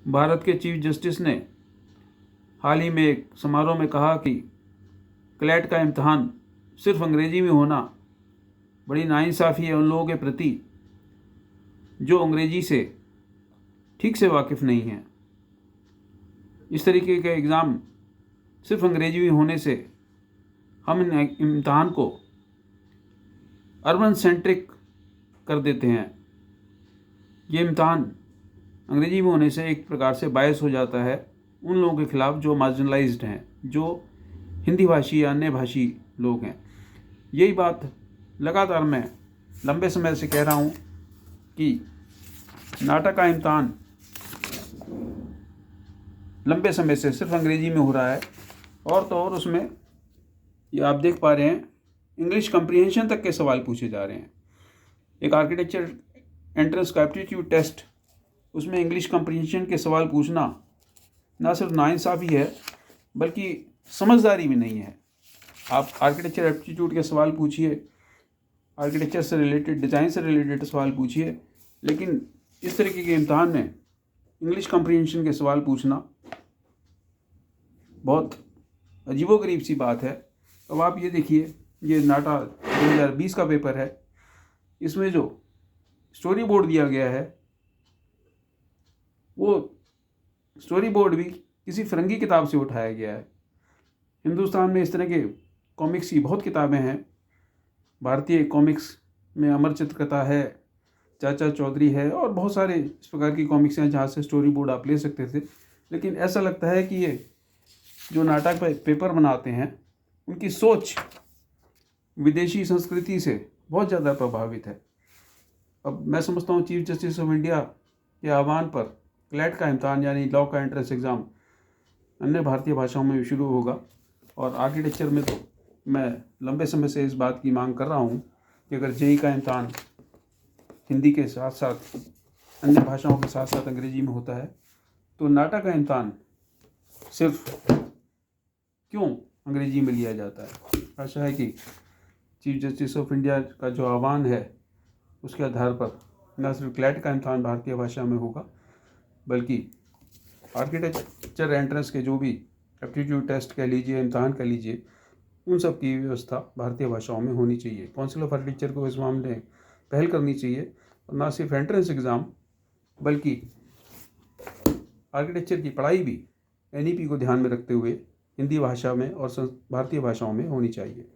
भारत के chief justice ने हाल ही में एक समारोह में कहा कि क्लैट का इम्तहान सिर्फ अंग्रेजी में होना बड़ी नाइंसाफ़ी है उन लोगों के प्रति जो अंग्रेजी से ठीक से वाकिफ़ नहीं हैं। इस तरीके के एग्ज़ाम सिर्फ अंग्रेजी में होने से हम इन इम्तहान को अर्बन सेंट्रिक कर देते हैं। ये इम्तहान अंग्रेजी में होने से एक प्रकार से बायस हो जाता है उन लोगों के ख़िलाफ़ जो मार्जिनलाइज्ड हैं, जो हिंदी भाषी या अन्य भाषी लोग हैं। यही बात लगातार मैं लंबे समय से कह रहा हूँ कि नाटक का इम्तहान लंबे समय से सिर्फ अंग्रेजी में हो रहा है और तो और उसमें ये आप देख पा रहे हैं इंग्लिश कम्प्रीहेंशन तक के सवाल पूछे जा रहे हैं। एक आर्किटेक्चर एंट्रेंस का एप्टीट्यूड टेस्ट, उसमें इंग्लिश कम्प्रीहेंशन के सवाल पूछना ना सिर्फ नाइंसाफ़ी है बल्कि समझदारी भी नहीं है। आप आर्किटेक्चर एप्टीट्यूड के सवाल पूछिए, आर्किटेक्चर से रिलेटेड, डिज़ाइन से रिलेटेड सवाल पूछिए, लेकिन इस तरीके के इम्तहान में इंग्लिश कम्प्रीहेंशन के सवाल पूछना बहुत अजीबोगरीब सी बात है। अब आप ये देखिए, ये नाटा 2020 का पेपर है, इसमें जो स्टोरी बोर्ड दिया गया है वो स्टोरी बोर्ड भी किसी फिरंगी किताब से उठाया गया है। हिंदुस्तान में इस तरह के कॉमिक्स की बहुत किताबें हैं। भारतीय कॉमिक्स में अमर चित्रकथा है, चाचा चौधरी है और बहुत सारे इस प्रकार की कॉमिक्स हैं जहाँ से स्टोरी बोर्ड आप ले सकते थे। लेकिन ऐसा लगता है कि ये जो नाटक पेपर बनाते हैं उनकी सोच विदेशी संस्कृति से बहुत ज़्यादा प्रभावित है। अब मैं समझता हूँ चीफ जस्टिस ऑफ इंडिया के आह्वान पर क्लैट का इम्तहान यानी लॉ का एंट्रेंस एग्ज़ाम अन्य भारतीय भाषाओं में भी शुरू होगा। और आर्किटेक्चर में तो मैं लंबे समय से इस बात की मांग कर रहा हूँ कि अगर जेईई का इम्तहान हिंदी के साथ साथ अन्य भाषाओं के साथ साथ अंग्रेजी में होता है तो नाटक का इम्तहान सिर्फ क्यों अंग्रेजी में लिया जाता है। आशा है कि चीफ जस्टिस ऑफ इंडिया का जो आह्वान है उसके आधार पर न सिर्फ क्लैट का इम्तहान भारतीय भाषा में होगा बल्कि आर्किटेक्चर एंट्रेंस के जो भी एप्टीट्यूड टेस्ट कह लीजिए, इम्तहान कह लीजिए, उन सब की व्यवस्था भारतीय भाषाओं में होनी चाहिए। काउंसिल ऑफ आर्किटेक्चर को इस मामले में पहल करनी चाहिए और न सिर्फ एंट्रेंस एग्ज़ाम बल्कि आर्किटेक्चर की पढ़ाई भी एनईपी को ध्यान में रखते हुए हिंदी भाषा में और भारतीय भाषाओं में होनी चाहिए।